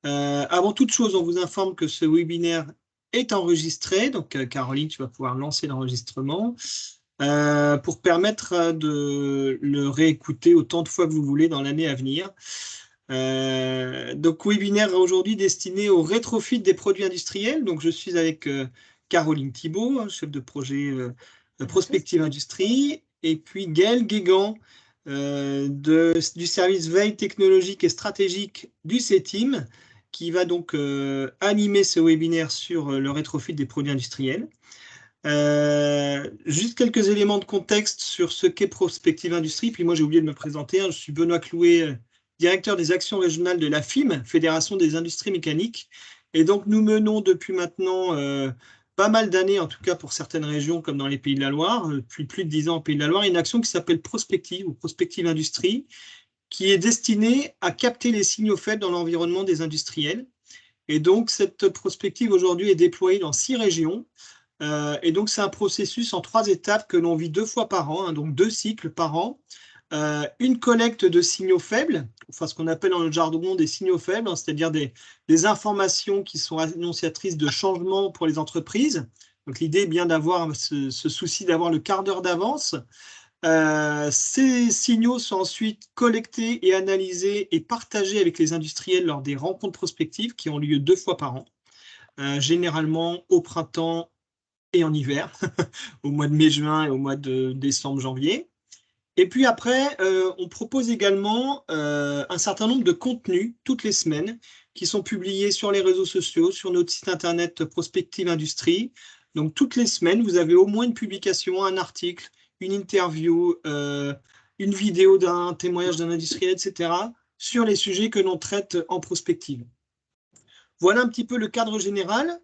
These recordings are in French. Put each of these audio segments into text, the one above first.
Avant toute chose, on vous informe que ce webinaire est enregistré. Donc, Caroline, tu vas pouvoir lancer l'enregistrement pour permettre de le réécouter autant de fois que vous voulez dans l'année à venir. Donc, webinaire aujourd'hui destiné au rétrofit des produits industriels. Donc, je suis avec Caroline Thibault, chef de projet Prospective Industrie, et puis Gaël Guégan, du service veille technologique et stratégique du CETIM, qui va donc animer ce webinaire sur le rétrofit des produits industriels. Juste quelques éléments de contexte sur ce qu'est Prospective Industrie. Puis moi, j'ai oublié de me présenter. Je suis Benoît Clouet, directeur des actions régionales de la FIM, Fédération des industries mécaniques. Et donc, nous menons depuis maintenant pas mal d'années, en tout cas pour certaines régions, comme dans les Pays de la Loire, depuis plus de 10 ans au Pays de la Loire, une action qui s'appelle Prospective ou Prospective Industrie, qui est destinée à capter les signaux faibles dans l'environnement des industriels. Et donc, cette prospective aujourd'hui est déployée dans 6 régions. Et donc, c'est un processus en 3 étapes que l'on vit 2 fois par an, hein, donc 2 cycles par an. Une collecte de signaux faibles, enfin ce qu'on appelle dans le jargon des signaux faibles, hein, c'est-à-dire des informations qui sont annonciatrices de changements pour les entreprises. Donc, l'idée est bien d'avoir ce souci d'avoir le quart d'heure d'avance. Ces signaux sont ensuite collectés et analysés et partagés avec les industriels lors des rencontres prospectives qui ont lieu 2 fois par an, généralement au printemps et en hiver, au mois de mai-juin et au mois de décembre-janvier. Et puis après, on propose également un certain nombre de contenus toutes les semaines qui sont publiés sur les réseaux sociaux, sur notre site internet Prospective Industrie. Donc toutes les semaines, vous avez au moins une publication, un article, une interview, une vidéo d'un témoignage d'un industriel, etc., sur les sujets que l'on traite en prospective. Voilà un petit peu le cadre général.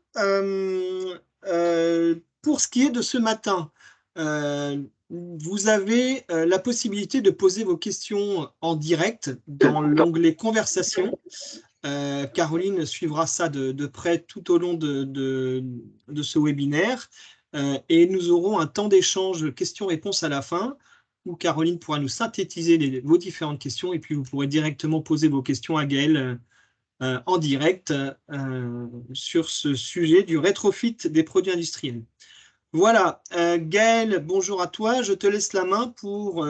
Pour ce qui est de ce matin, vous avez la possibilité de poser vos questions en direct dans l'onglet Conversation. Caroline suivra ça de près tout au long de ce webinaire. Et nous aurons un temps d'échange questions-réponses à la fin où Caroline pourra nous synthétiser vos différentes questions et puis vous pourrez directement poser vos questions à Gaël en direct sur ce sujet du rétrofit des produits industriels. Voilà, Gaël, bonjour à toi. Je te laisse la main pour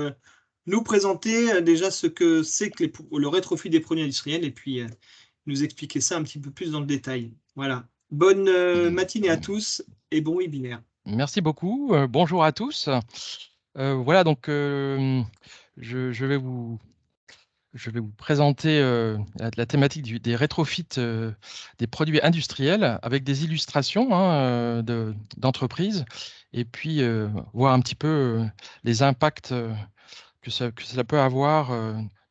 nous présenter déjà ce que c'est que le rétrofit des produits industriels et puis nous expliquer ça un petit peu plus dans le détail. Voilà. Bonne matinée à tous et bon webinaire. Merci beaucoup. Bonjour à tous. Voilà, donc je vais vous présenter la thématique des rétrofits des produits industriels avec des illustrations hein, d'entreprises et puis voir un petit peu les impacts que cela peut avoir,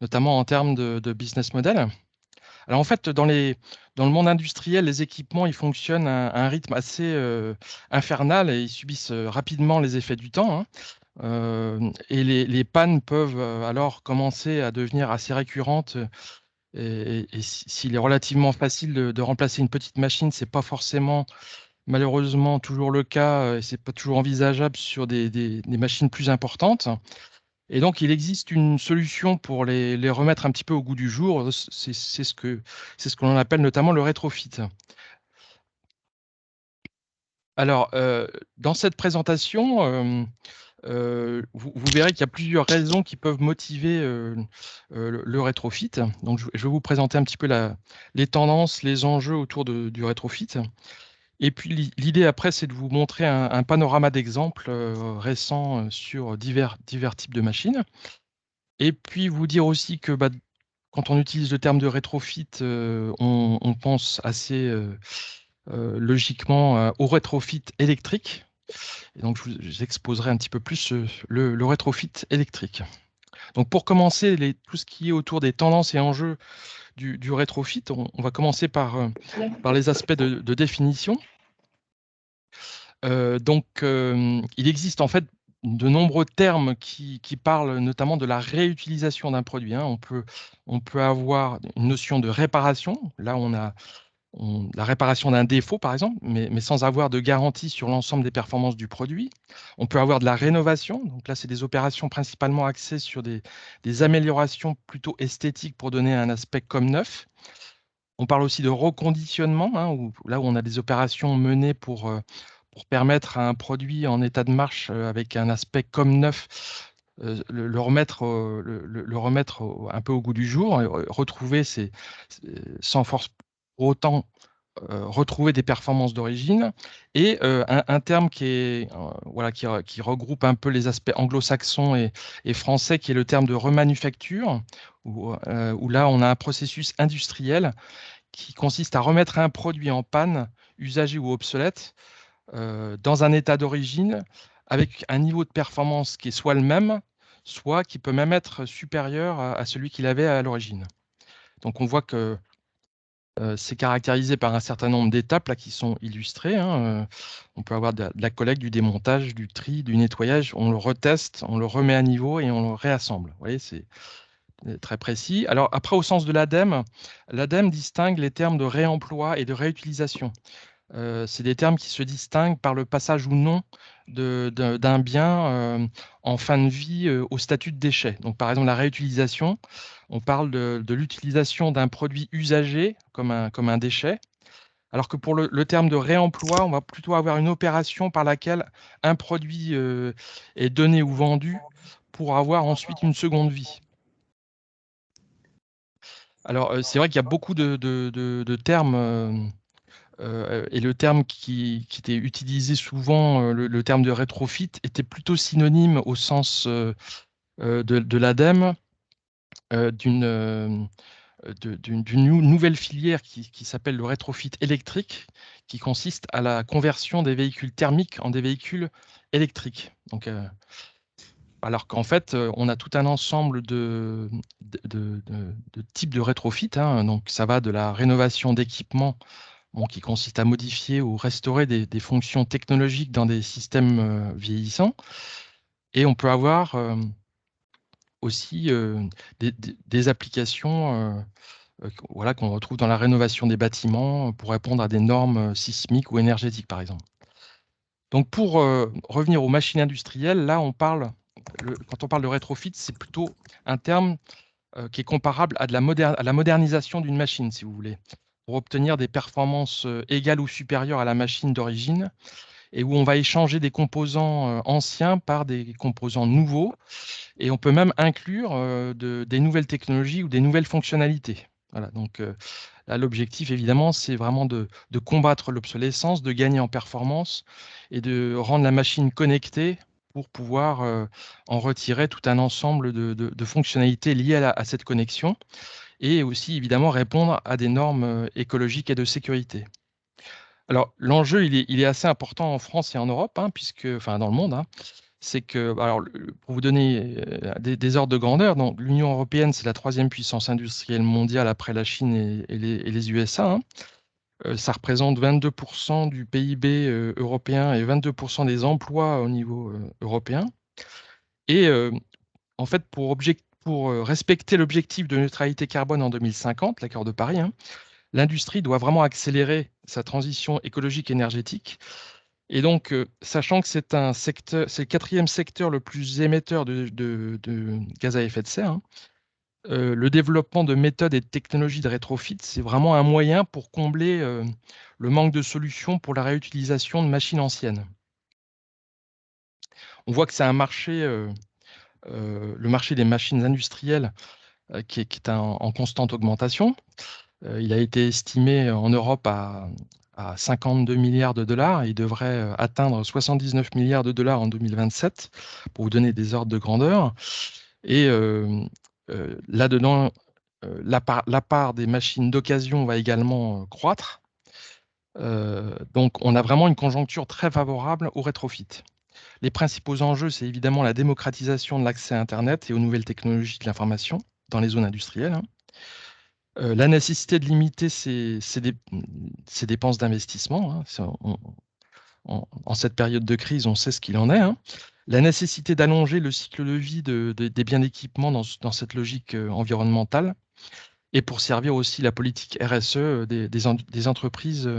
notamment en termes de business model. Alors en fait, dans le monde industriel, les équipements, ils fonctionnent à un rythme assez infernal et ils subissent rapidement les effets du temps, hein. Et les pannes peuvent alors commencer à devenir assez récurrentes. Et s'il est relativement facile de remplacer une petite machine, c'est pas forcément, malheureusement, toujours le cas et c'est pas toujours envisageable sur des machines plus importantes. Et donc, il existe une solution pour les remettre un petit peu au goût du jour. C'est ce que l'on appelle notamment le rétrofit. Alors, dans cette présentation, vous verrez qu'il y a plusieurs raisons qui peuvent motiver le rétrofit. Donc, je vais vous présenter un petit peu les tendances, les enjeux autour du rétrofit. Et puis, l'idée après, c'est de vous montrer un panorama d'exemples récents sur divers types de machines. Et puis, vous dire aussi que quand on utilise le terme de rétrofit, on pense assez logiquement au rétrofit électrique. Et donc, je vous exposerai un petit peu plus le rétrofit électrique. Donc, pour commencer, tout ce qui est autour des tendances et enjeux du rétrofit, on va commencer par les aspects de définition. Il existe en fait de nombreux termes qui parlent notamment de la réutilisation d'un produit, hein. On peut avoir une notion de réparation. Là, on a la réparation d'un défaut, par exemple, mais sans avoir de garantie sur l'ensemble des performances du produit. On peut avoir de la rénovation. Donc là, c'est des opérations principalement axées sur des améliorations plutôt esthétiques pour donner un aspect comme neuf. On parle aussi de reconditionnement, hein, là où on a des opérations menées pour permettre à un produit en état de marche avec un aspect comme neuf, le remettre, le remettre un peu au goût du jour, retrouver sans force pour autant retrouver des performances d'origine, et un terme voilà, qui regroupe un peu les aspects anglo-saxons et français, qui est le terme de remanufacture, où là on a un processus industriel qui consiste à remettre un produit en panne, usagé ou obsolète, dans un état d'origine, avec un niveau de performance qui est soit le même, soit qui peut même être supérieur à celui qu'il avait à l'origine. Donc on voit que c'est caractérisé par un certain nombre d'étapes là qui sont illustrées, hein. On peut avoir de la collecte, du démontage, du tri, du nettoyage. On le reteste, on le remet à niveau et on le réassemble. Vous voyez, c'est très précis. Alors après, au sens de l'ADEME, l'ADEME distingue les termes de réemploi et de réutilisation. C'est des termes qui se distinguent par le passage ou non d'un bien en fin de vie au statut de déchet. Donc, par exemple, la réutilisation, on parle de l'utilisation d'un produit usagé comme un déchet, alors que pour le terme de réemploi, on va plutôt avoir une opération par laquelle un produit est donné ou vendu pour avoir ensuite une seconde vie. Alors, c'est vrai qu'il y a beaucoup de termes. Et le terme qui était utilisé souvent, le terme de rétrofit, était plutôt synonyme au sens de l'ADEME, d'une nouvelle filière qui s'appelle le rétrofit électrique, qui consiste à la conversion des véhicules thermiques en des véhicules électriques. Donc, alors qu'en fait, on a tout un ensemble de types de rétrofit, hein. Donc, ça va de la rénovation d'équipements, qui consiste à modifier ou restaurer des fonctions technologiques dans des systèmes vieillissants. Et on peut avoir aussi des applications voilà, qu'on retrouve dans la rénovation des bâtiments pour répondre à des normes sismiques ou énergétiques, par exemple. Donc, pour revenir aux machines industrielles, là, quand on parle de rétrofit, c'est plutôt un terme qui est comparable à la modernisation d'une machine, si vous voulez, pour obtenir des performances égales ou supérieures à la machine d'origine, et où on va échanger des composants anciens par des composants nouveaux, et on peut même inclure des nouvelles technologies ou des nouvelles fonctionnalités. Voilà, donc là, l'objectif, évidemment, c'est vraiment de combattre l'obsolescence, de gagner en performance et de rendre la machine connectée pour pouvoir en retirer tout un ensemble de fonctionnalités liées à cette connexion, et aussi, évidemment, répondre à des normes écologiques et de sécurité. Alors, l'enjeu, il est assez important en France et en Europe, hein, enfin, dans le monde, hein. C'est que, alors, pour vous donner des ordres de grandeur, donc l'Union européenne, c'est la troisième puissance industrielle mondiale après la Chine et les USA, hein. Ça représente 22% du PIB européen et 22% des emplois au niveau européen. Et en fait, pour respecter l'objectif de neutralité carbone en 2050, l'accord de Paris, hein, l'industrie doit vraiment accélérer sa transition écologique énergétique. Et donc, sachant que c'est le quatrième secteur le plus émetteur de gaz à effet de serre, hein, le développement de méthodes et de technologies de rétrofit, c'est vraiment un moyen pour combler le manque de solutions pour la réutilisation de machines anciennes. On voit que c'est un marché, le marché des machines industrielles, qui est en constante augmentation. Il a été estimé en Europe à 52 milliards de dollars. Il devrait atteindre 79 milliards de dollars en 2027, pour vous donner des ordres de grandeur. Et là-dedans, la part des machines d'occasion va également croître. Donc, on a vraiment une conjoncture très favorable au rétrofit. Les principaux enjeux, c'est évidemment la démocratisation de l'accès à Internet et aux nouvelles technologies de l'information dans les zones industrielles, hein. La nécessité de limiter ces dépenses d'investissement, hein. En cette période de crise, on sait ce qu'il en est, hein. La nécessité d'allonger le cycle de vie des biens d'équipement dans cette logique environnementale, et pour servir aussi la politique RSE des entreprises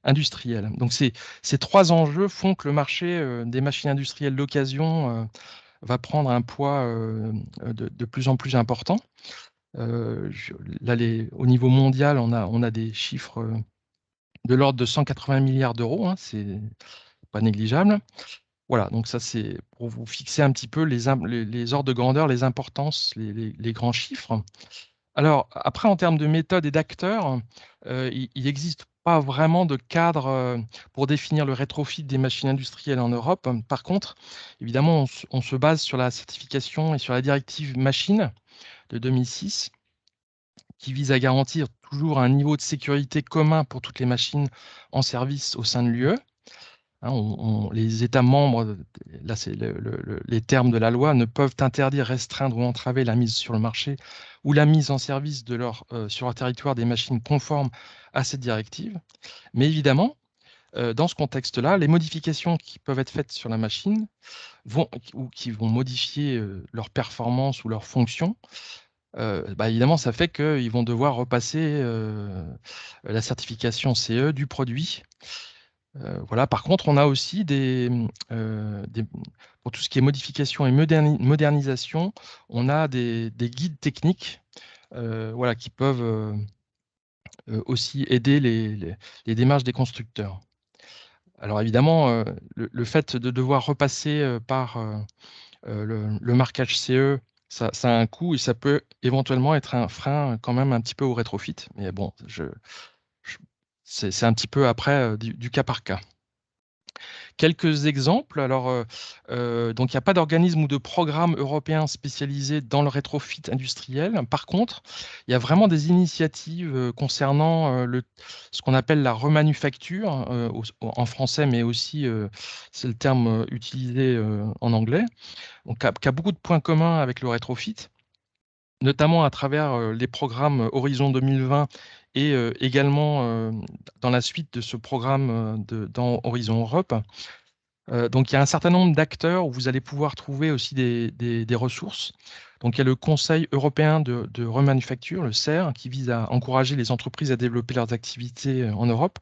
industrielles. Donc, ces trois enjeux font que le marché des machines industrielles d'occasion va prendre un poids de plus en plus important. Là, au niveau mondial, on a des chiffres de l'ordre de 180 milliards d'euros, hein, c'est pas négligeable. Voilà, donc ça c'est pour vous fixer un petit peu les ordres de grandeur, les importances, les grands chiffres. Alors après, en termes de méthode et d'acteurs, il n'existe pas vraiment de cadre pour définir le rétrofit des machines industrielles en Europe. Par contre, évidemment, on se base sur la certification et sur la directive machine de 2006 qui vise à garantir toujours un niveau de sécurité commun pour toutes les machines en service au sein de l'UE. Hein, les États membres, là c'est les termes de la loi, ne peuvent interdire, restreindre ou entraver la mise sur le marché ou la mise en service sur leur territoire des machines conformes à cette directive. Mais évidemment, dans ce contexte-là, les modifications qui peuvent être faites sur la machine ou qui vont modifier leur performance ou leur fonction, évidemment, ça fait qu'ils vont devoir repasser la certification CE du produit. Voilà. Par contre, on a aussi pour tout ce qui est modification et modernisation, on a des guides techniques voilà, qui peuvent aussi aider les démarches des constructeurs. Alors évidemment, le fait de devoir repasser par le marquage CE, ça a un coût et ça peut éventuellement être un frein quand même un petit peu au rétrofit. Mais bon, c'est un petit peu après du cas par cas. Quelques exemples. Alors, donc il n'y a pas d'organisme ou de programme européen spécialisé dans le rétrofit industriel. Par contre, il y a vraiment des initiatives concernant ce qu'on appelle la remanufacture en français, mais aussi c'est le terme utilisé en anglais. Donc, qui a beaucoup de points communs avec le rétrofit, notamment à travers les programmes Horizon 2020 et également dans la suite de ce programme dans Horizon Europe. Donc, il y a un certain nombre d'acteurs où vous allez pouvoir trouver aussi des ressources. Donc, il y a le Conseil européen de remanufacture, le CER, qui vise à encourager les entreprises à développer leurs activités en Europe.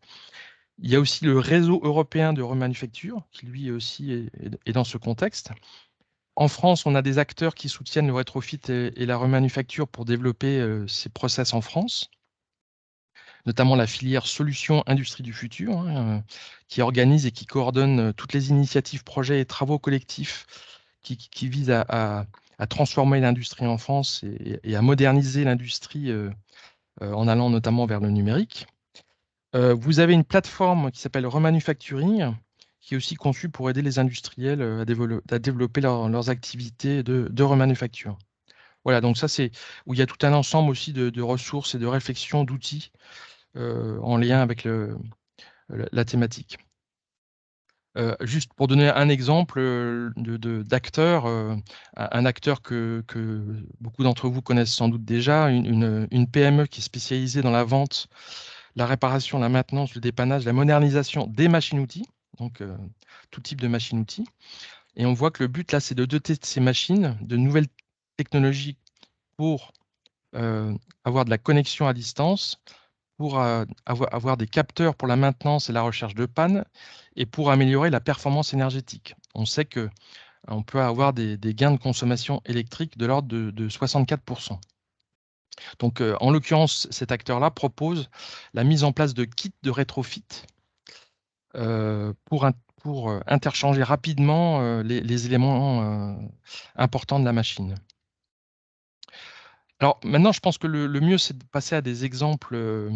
Il y a aussi le Réseau européen de remanufacture, qui lui aussi est dans ce contexte. En France, on a des acteurs qui soutiennent le rétrofit et la remanufacture pour développer ces process en France, notamment la filière Solutions Industrie du Futur, hein, qui organise et qui coordonne toutes les initiatives, projets et travaux collectifs qui visent à transformer l'industrie en France et à moderniser l'industrie en allant notamment vers le numérique. Vous avez une plateforme qui s'appelle Remanufacturing, qui est aussi conçue pour aider les industriels à développer leurs activités de remanufacture. Voilà, donc ça, c'est où il y a tout un ensemble aussi de ressources et de réflexions, d'outils en lien avec la thématique. Juste pour donner un exemple d'acteur, un acteur que beaucoup d'entre vous connaissent sans doute déjà, une PME qui est spécialisée dans la vente, la réparation, la maintenance, le dépannage, la modernisation des machines-outils, donc tout type de machines-outils. Et on voit que le but là, c'est de doter ces machines de nouvelles technologies pour avoir de la connexion à distance, pour avoir des capteurs pour la maintenance et la recherche de panne, et pour améliorer la performance énergétique. On sait qu'on peut avoir des gains de consommation électrique de l'ordre de 64%. Donc, en l'occurrence, cet acteur-là propose la mise en place de kits de rétrofit pour interchanger rapidement les éléments importants de la machine. Alors maintenant, je pense que le mieux, c'est de passer à des exemples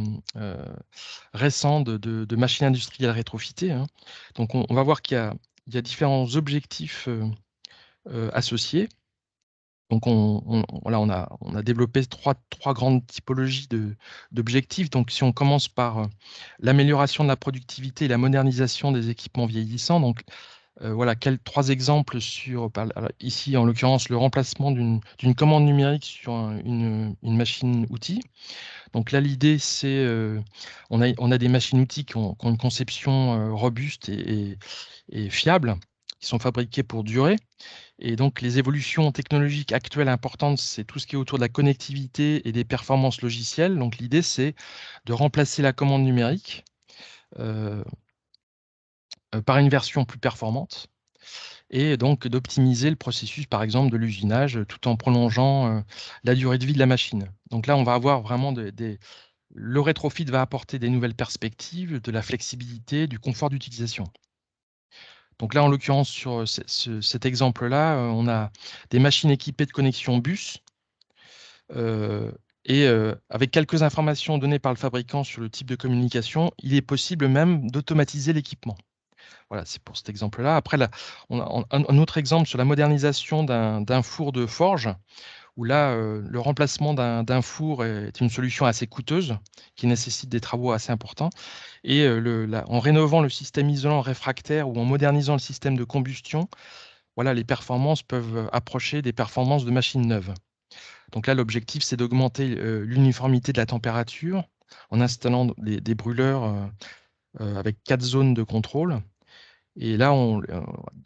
récents de machines industrielles rétrofitées, hein. Donc on va voir qu'il y a différents objectifs associés. Donc voilà, on a développé trois grandes typologies d'objectifs. Donc si on commence par l'amélioration de la productivité et la modernisation des équipements vieillissants, donc voilà, trois exemples ici, en l'occurrence, le remplacement d'une commande numérique sur une machine-outil. Donc là, l'idée, c'est on a des machines-outils qui ont une conception robuste et fiable, qui sont fabriquées pour durer. Et donc, les évolutions technologiques actuelles importantes, c'est tout ce qui est autour de la connectivité et des performances logicielles. Donc, l'idée, c'est de remplacer la commande numérique par une version plus performante. et donc d'optimiser le processus, par exemple, de l'usinage, tout en prolongeant la durée de vie de la machine. Donc là, on va avoir vraiment le rétrofit va apporter des nouvelles perspectives, de la flexibilité, du confort d'utilisation. Donc là, en l'occurrence, sur cet exemple-là, on a des machines équipées de connexion bus, et avec quelques informations données par le fabricant sur le type de communication, il est possible même d'automatiser l'équipement. Voilà, c'est pour cet exemple-là. Après, là, on a un autre exemple sur la modernisation d'un four de forge, où là, le remplacement d'un four est une solution assez coûteuse, qui nécessite des travaux assez importants. Et en rénovant le système isolant réfractaire ou en modernisant le système de combustion, voilà, les performances peuvent approcher des performances de machines neuves. Donc là, l'objectif, c'est d'augmenter l'uniformité de la température en installant des brûleurs avec 4 zones de contrôle. Et là,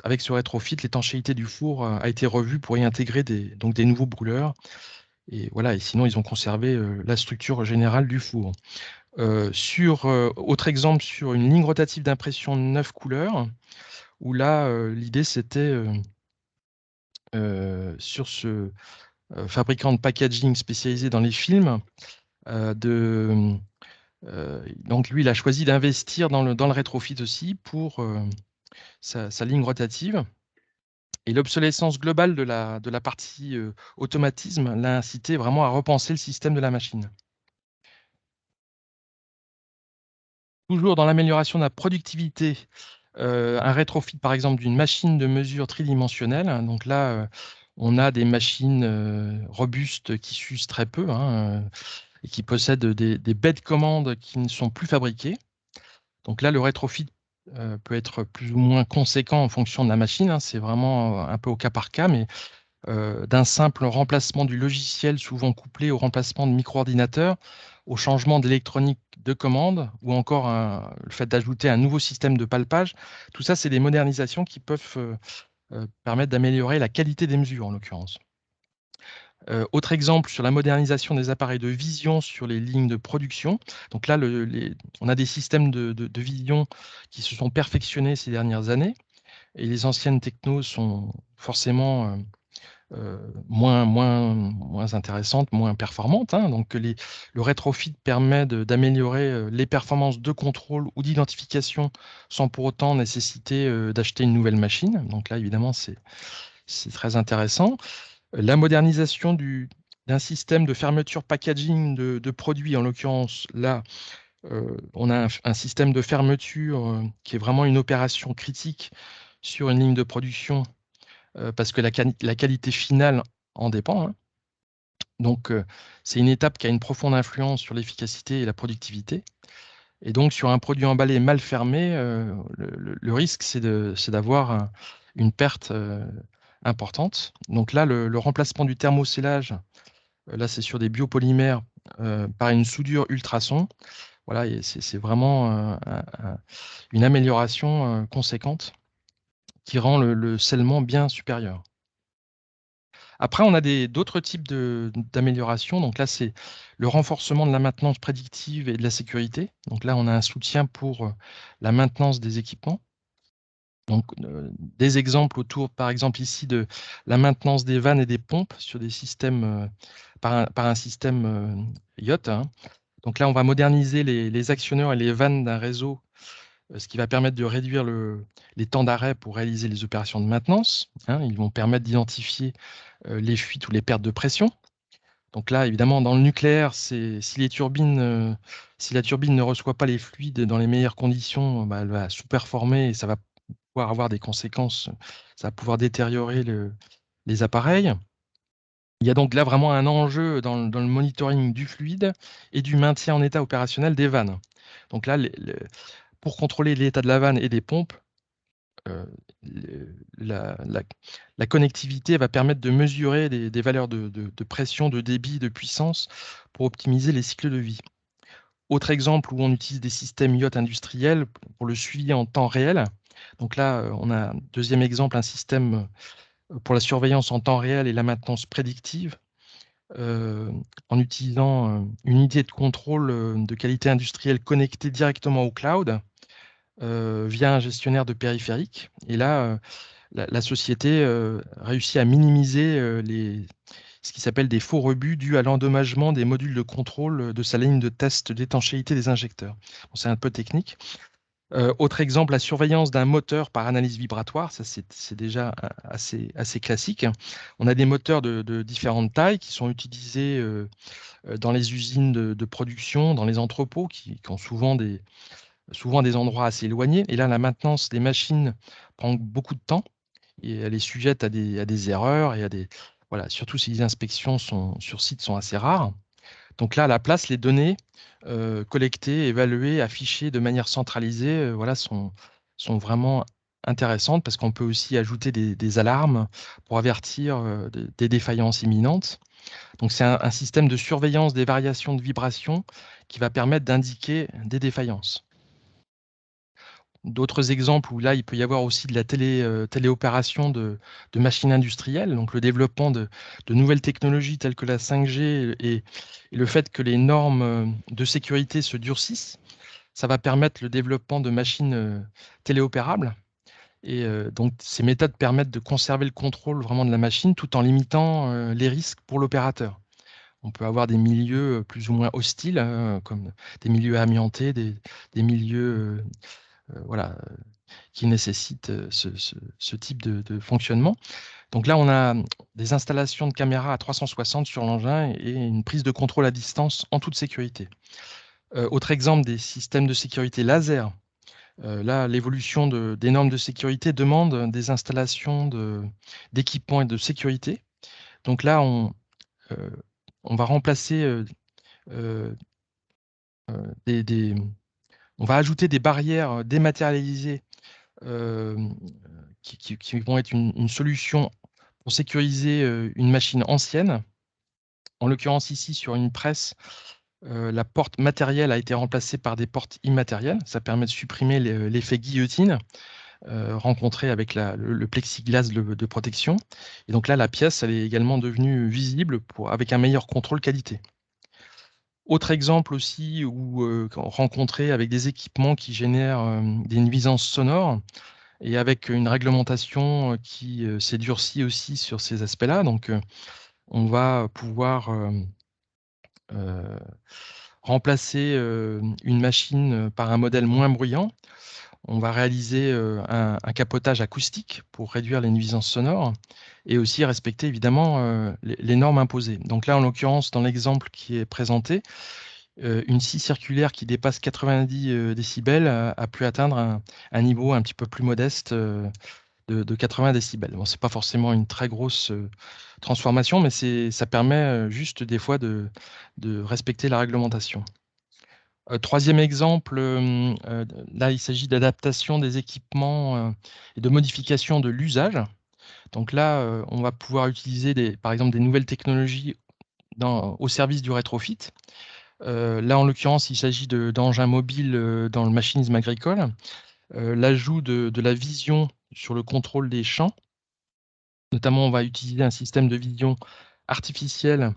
avec ce rétrofit, l'étanchéité du four a été revue pour y intégrer donc des nouveaux brûleurs. Et voilà, et sinon, ils ont conservé la structure générale du four. Autre exemple, sur une ligne rotative d'impression 9 couleurs, où là, l'idée, c'était sur ce fabricant de packaging spécialisé dans les films, donc lui, il a choisi d'investir dans le rétrofit aussi pour sa ligne rotative. Et l'obsolescence globale de la partie automatisme l'a incité vraiment à repenser le système de la machine. Toujours dans l'amélioration de la productivité, un rétrofit par exemple d'une machine de mesure tridimensionnelle. Donc là, on a des machines robustes qui s'usent très peu, hein, et qui possèdent des baies de commande qui ne sont plus fabriquées. Donc là, le rétrofit peut être plus ou moins conséquent en fonction de la machine, hein. C'est vraiment un peu au cas par cas, mais d'un simple remplacement du logiciel, souvent couplé au remplacement de micro-ordinateurs, au changement d'électronique de commande, ou encore le fait d'ajouter un nouveau système de palpage. Tout ça, c'est des modernisations qui peuvent permettre d'améliorer la qualité des mesures, en l'occurrence. Autre exemple sur la modernisation des appareils de vision sur les lignes de production. Donc là, on a des systèmes de vision qui se sont perfectionnés ces dernières années, et les anciennes technos sont forcément moins intéressantes, moins performantes, hein. Donc le rétrofit permet d'améliorer les performances de contrôle ou d'identification sans pour autant nécessiter d'acheter une nouvelle machine. Donc là, évidemment, c'est très intéressant. La modernisation d'un système de fermeture packaging de produits, en l'occurrence, là, on a un système de fermeture qui est vraiment une opération critique sur une ligne de production, parce que la qualité finale en dépend, hein. Donc, c'est une étape qui a une profonde influence sur l'efficacité et la productivité. Et donc, sur un produit emballé mal fermé, le risque, c'est d'avoir une perte importante. Donc là, le remplacement du thermosellage, là, c'est sur des biopolymères par une soudure ultrasons. Voilà, et c'est vraiment une amélioration conséquente qui rend le scellement bien supérieur. Après, on a d'autres types d'améliorations. Donc là, c'est le renforcement de la maintenance prédictive et de la sécurité. Donc là, on a un soutien pour la maintenance des équipements. Donc, des exemples autour, par exemple ici, de la maintenance des vannes et des pompes sur des systèmes, par un système IoT, hein. Donc là, on va moderniser les actionneurs et les vannes d'un réseau, ce qui va permettre de réduire les temps d'arrêt pour réaliser les opérations de maintenance, hein. Ils vont permettre d'identifier les fuites ou les pertes de pression. Donc là, évidemment, dans le nucléaire, si la turbine ne reçoit pas les fluides dans les meilleures conditions, bah, elle va sous-performer et ça va pouvoir avoir des conséquences, ça va pouvoir détériorer les appareils. Il y a donc là vraiment un enjeu dans le monitoring du fluide et du maintien en état opérationnel des vannes. Donc là, pour contrôler l'état de la vanne et des pompes, euh, la connectivité va permettre de mesurer des valeurs de pression, de débit, de puissance pour optimiser les cycles de vie. Autre exemple où on utilise des systèmes IoT industriels pour le suivi en temps réel. Donc là, on a un deuxième exemple, un système pour la surveillance en temps réel et la maintenance prédictive, en utilisant une unité de contrôle de qualité industrielle connectée directement au cloud via un gestionnaire de périphériques. Et là, la société réussit à minimiser ce qui s'appelle des faux rebuts dus à l'endommagement des modules de contrôle de sa ligne de test d'étanchéité des injecteurs. Bon, c'est un peu technique. Autre exemple, la surveillance d'un moteur par analyse vibratoire, ça c'est déjà assez classique. On a des moteurs de différentes tailles qui sont utilisés dans les usines de production, dans les entrepôts, qui ont souvent des endroits assez éloignés. Et là, la maintenance des machines prend beaucoup de temps et elle est sujette à des erreurs et voilà, surtout si les inspections sur site sont assez rares. Donc là, à la place, les données collectées, évaluées, affichées de manière centralisée, voilà, sont vraiment intéressantes parce qu'on peut aussi ajouter des alarmes pour avertir des défaillances imminentes. Donc c'est un système de surveillance des variations de vibration qui va permettre d'indiquer des défaillances. D'autres exemples où là, il peut y avoir aussi de la téléopération de machines industrielles, donc le développement de nouvelles technologies telles que la 5G et le fait que les normes de sécurité se durcissent, ça va permettre le développement de machines téléopérables. Et donc, ces méthodes permettent de conserver le contrôle vraiment de la machine tout en limitant les risques pour l'opérateur. On peut avoir des milieux plus ou moins hostiles, comme des milieux amiantés, des milieux voilà, qui nécessitent ce type de fonctionnement. Donc là, on a des installations de caméras à 360 sur l'engin et une prise de contrôle à distance en toute sécurité. Autre exemple, des systèmes de sécurité laser. Là, l'évolution des normes de sécurité demande des installations d'équipements et de sécurité. Donc là, euh, on va remplacer euh, on va ajouter des barrières dématérialisées euh, qui vont être une solution pour sécuriser une machine ancienne. En l'occurrence ici, sur une presse, la porte matérielle a été remplacée par des portes immatérielles. Ça permet de supprimer l'effet guillotine rencontré avec le plexiglas de protection. Et donc là, la pièce, elle est également devenue visible avec un meilleur contrôle qualité. Autre exemple aussi où rencontré avec des équipements qui génèrent des nuisances sonores et avec une réglementation qui s'est durcie aussi sur ces aspects-là. Donc, on va pouvoir remplacer une machine par un modèle moins bruyant. On va réaliser un capotage acoustique pour réduire les nuisances sonores et aussi respecter évidemment les normes imposées. Donc là, en l'occurrence, dans l'exemple qui est présenté, une scie circulaire qui dépasse 90 décibels a pu atteindre un niveau un petit peu plus modeste de 80 décibels. Bon, ce n'est pas forcément une très grosse transformation, mais ça permet juste des fois de respecter la réglementation. Troisième exemple, là il s'agit d'adaptation des équipements et de modification de l'usage. Donc là, on va pouvoir utiliser par exemple des nouvelles technologies au service du rétrofit. Là, en l'occurrence, il s'agit d'engins mobiles dans le machinisme agricole. L'ajout de la vision sur le contrôle des champs. Notamment, on va utiliser un système de vision artificielle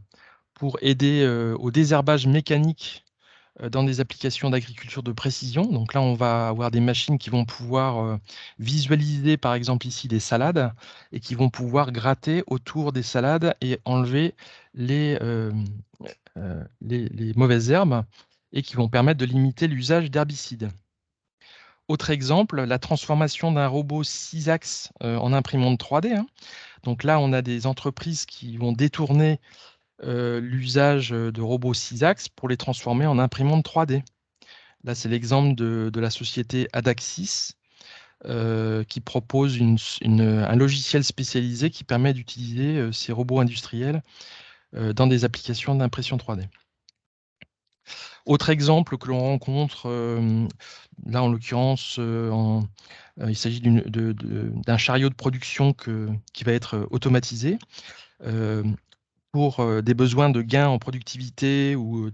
pour aider au désherbage mécanique dans des applications d'agriculture de précision. Donc là, on va avoir des machines qui vont pouvoir visualiser, par exemple ici, des salades et qui vont pouvoir gratter autour des salades et enlever les mauvaises herbes et qui vont permettre de limiter l'usage d'herbicides. Autre exemple, la transformation d'un robot 6 axes en imprimante 3D. Hein. Donc là, on a des entreprises qui vont détourner l'usage de robots 6 axes pour les transformer en imprimantes 3D. Là, c'est l'exemple de la société Adaxis qui propose un logiciel spécialisé qui permet d'utiliser ces robots industriels dans des applications d'impression 3D. Autre exemple que l'on rencontre, là en l'occurrence, il s'agit d'un chariot de production qui va être automatisé pour des besoins de gains en productivité ou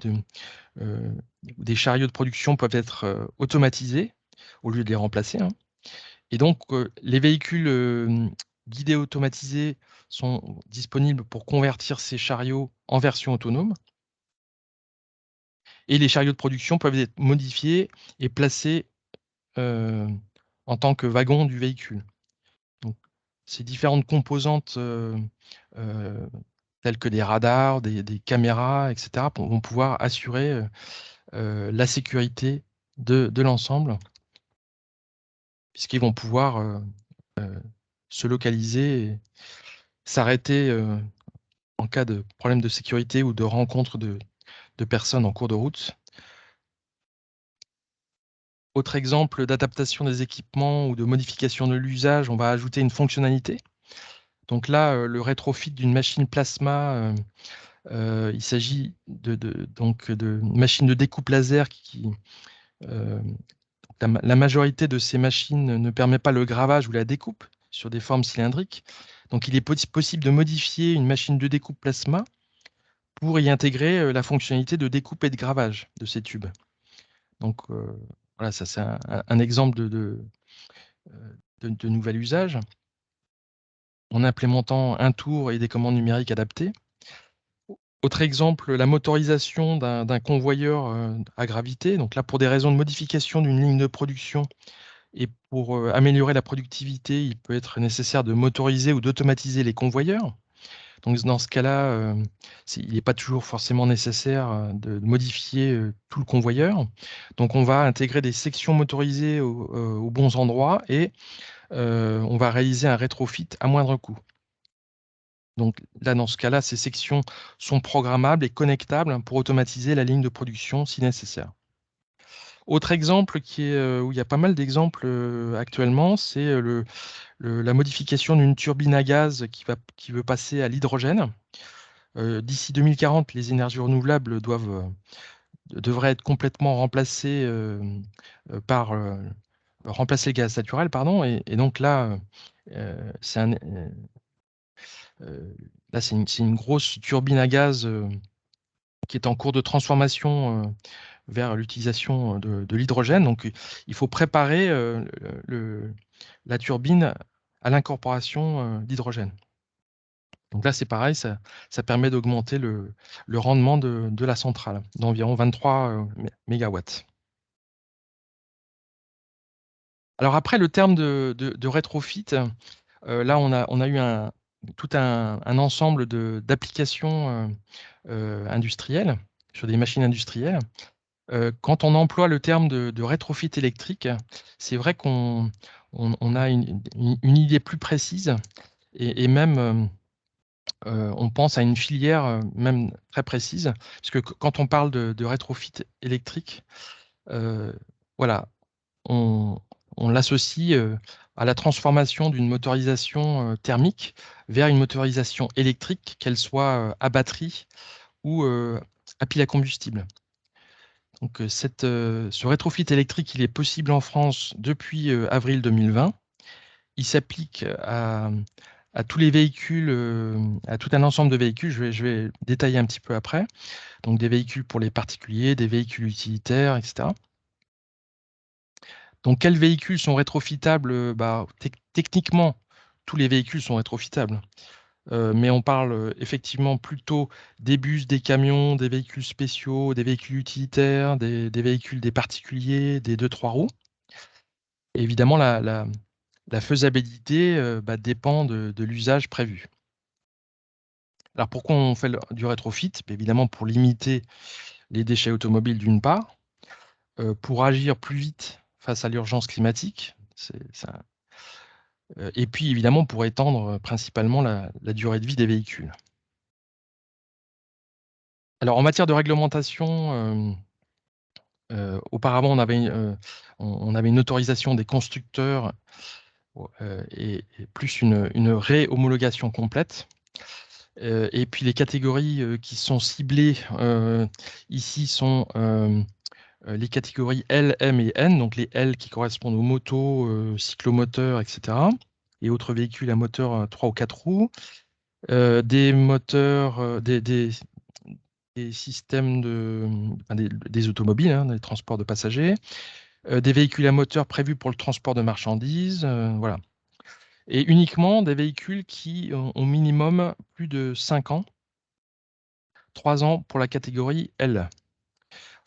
des chariots de production peuvent être automatisés au lieu de les remplacer. Hein. Et donc, les véhicules guidés automatisés sont disponibles pour convertir ces chariots en version autonome. Et les chariots de production peuvent être modifiés et placés en tant que wagon du véhicule. Donc, ces différentes composantes telles que des radars, des caméras, etc., vont pouvoir assurer la sécurité de l'ensemble, puisqu'ils vont pouvoir se localiser et s'arrêter en cas de problème de sécurité ou de rencontre de personnes en cours de route. Autre exemple d'adaptation des équipements ou de modification de l'usage, on va ajouter une fonctionnalité. Donc là, le rétrofit d'une machine plasma, il s'agit donc de machines de découpe laser la majorité de ces machines ne permet pas le gravage ou la découpe sur des formes cylindriques. Donc il est possible de modifier une machine de découpe plasma pour y intégrer la fonctionnalité de découpe et de gravage de ces tubes. Donc voilà, ça c'est un exemple de nouvel usage en implémentant un tour et des commandes numériques adaptées. Autre exemple, la motorisation d'un convoyeur à gravité. Donc là, pour des raisons de modification d'une ligne de production et pour améliorer la productivité, il peut être nécessaire de motoriser ou d'automatiser les convoyeurs. Donc dans ce cas-là, il n'est pas toujours forcément nécessaire de modifier tout le convoyeur. Donc on va intégrer des sections motorisées aux bons endroits et on va réaliser un rétrofit à moindre coût. Donc là, dans ce cas-là, ces sections sont programmables et connectables pour automatiser la ligne de production si nécessaire. Autre exemple où il y a pas mal d'exemples actuellement, c'est la modification d'une turbine à gaz qui veut passer à l'hydrogène. D'ici 2040, les énergies renouvelables devraient être complètement remplacées par remplacer le gaz naturel, pardon. Et donc là, c'est une grosse turbine à gaz qui est en cours de transformation vers l'utilisation de l'hydrogène. Donc, il faut préparer la turbine à l'incorporation d'hydrogène. Donc là, c'est pareil, ça permet d'augmenter le rendement de la centrale d'environ 23 mégawatts. Alors après, le terme de rétrofit, là, on a eu tout un ensemble d'applications industrielles sur des machines industrielles. Quand on emploie le terme de rétrofit électrique, c'est vrai qu'on a une idée plus précise et même on pense à une filière même très précise, parce que quand on parle de rétrofit électrique, voilà, on l'associe à la transformation d'une motorisation thermique vers une motorisation électrique, qu'elle soit à batterie ou à pile à combustible. Donc ce rétrofit électrique, il est possible en France depuis avril 2020. Il s'applique à tous les véhicules, à tout un ensemble de véhicules. Je vais détailler un petit peu après. Donc des véhicules pour les particuliers, des véhicules utilitaires, etc. Donc quels véhicules sont rétrofitables? Techniquement, tous les véhicules sont rétrofitables. Mais on parle effectivement plutôt des bus, des camions, des véhicules spéciaux, des véhicules utilitaires, des véhicules des particuliers, des 2-3 roues. Et évidemment, la faisabilité dépend de l'usage prévu. Alors pourquoi on fait du rétrofit? Évidemment pour limiter les déchets automobiles d'une part, pour agir plus vite face à l'urgence climatique, et puis évidemment pour étendre principalement la durée de vie des véhicules. Alors en matière de réglementation, auparavant on avait une autorisation des constructeurs et plus une réhomologation complète. Et puis les catégories qui sont ciblées ici sont les catégories L, M et N, donc les L qui correspondent aux motos, cyclomoteurs, etc. et autres véhicules à moteur 3 ou 4 roues, des moteurs, des systèmes des automobiles, hein, des transports de passagers, des véhicules à moteur prévus pour le transport de marchandises, voilà. Et uniquement des véhicules qui ont au minimum plus de 5 ans, 3 ans pour la catégorie L,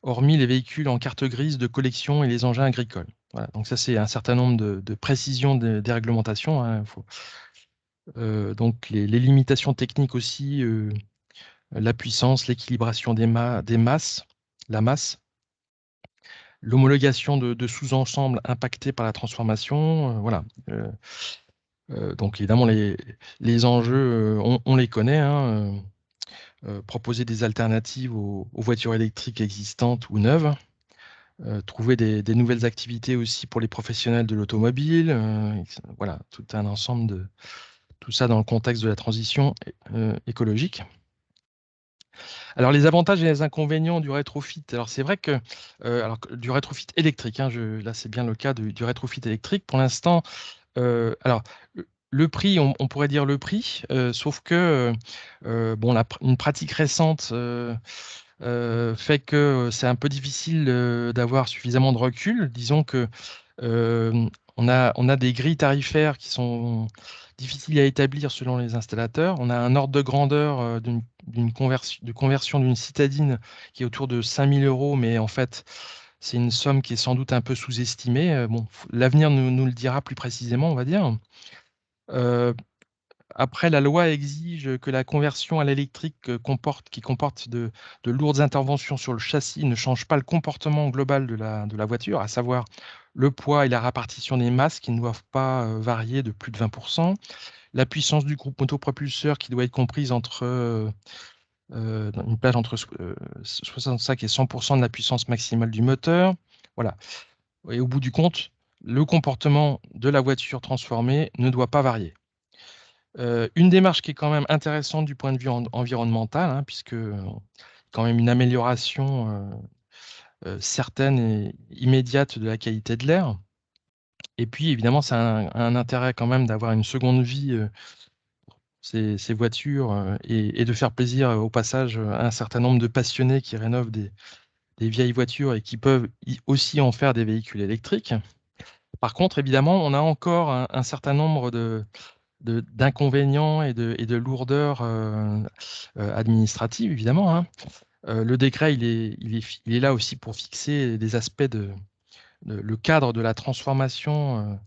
hormis les véhicules en carte grise de collection et les engins agricoles. Voilà, donc ça c'est un certain nombre de précisions des réglementations, hein, Donc les limitations techniques aussi, la puissance, l'équilibration des masses, la masse, l'homologation de sous-ensembles impactés par la transformation, voilà. Donc évidemment, les enjeux, on les connaît, hein, proposer des alternatives aux voitures électriques existantes ou neuves, trouver des nouvelles activités aussi pour les professionnels de l'automobile, voilà, tout un ensemble de tout ça dans le contexte de la transition écologique. Alors les avantages et les inconvénients du rétrofit. Alors c'est vrai que du rétrofit électrique, hein, là c'est bien le cas du rétrofit électrique. Pour l'instant, alors le prix, on pourrait dire le prix, sauf que bon, une pratique récente fait que c'est un peu difficile d'avoir suffisamment de recul. Disons que euh, on a des grilles tarifaires qui sont difficiles à établir selon les installateurs. On a un ordre de grandeur de conversion d'une citadine qui est autour de 5 000 euros, mais en fait, c'est une somme qui est sans doute un peu sous-estimée. Bon, l'avenir nous le dira plus précisément, on va dire. Euh, Après, la loi exige que la conversion à l'électrique qui comporte de lourdes interventions sur le châssis ne change pas le comportement global de la voiture, à savoir le poids et la répartition des masses qui ne doivent pas varier de plus de 20%, la puissance du groupe motopropulseur qui doit être comprise entre dans une plage entre 65 et 100% de la puissance maximale du moteur. Voilà. Et au bout du compte, le comportement de la voiture transformée ne doit pas varier. Une démarche qui est quand même intéressante du point de vue environnemental, hein, puisque quand même une amélioration certaine et immédiate de la qualité de l'air. Et puis évidemment, c'est un intérêt quand même d'avoir une seconde vie ces voitures et de faire plaisir au passage à un certain nombre de passionnés qui rénovent des vieilles voitures et qui peuvent aussi en faire des véhicules électriques. Par contre, évidemment, on a encore un certain nombre d'inconvénients et de lourdeurs administratives, évidemment, hein. Le décret, il est là aussi pour fixer des aspects le cadre de la transformation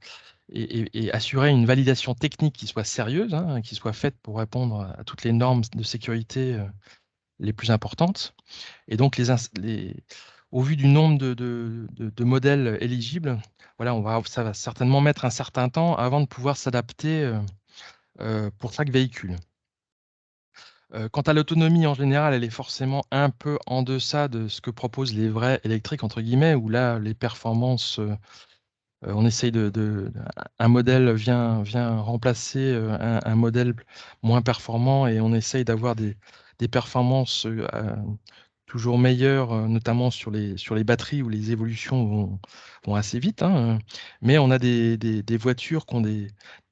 et assurer une validation technique qui soit sérieuse, hein, qui soit faite pour répondre à toutes les normes de sécurité les plus importantes. Et donc, au vu du nombre de modèles éligibles, voilà, ça va certainement mettre un certain temps avant de pouvoir s'adapter pour chaque véhicule. Quant à l'autonomie, en général, elle est forcément un peu en deçà de ce que proposent les vrais électriques, entre guillemets, où là, les performances, on essaye un modèle vient remplacer un modèle moins performant et on essaye d'avoir des performances toujours meilleures, notamment sur les batteries où les évolutions vont assez vite, hein. Mais on a des voitures qui ont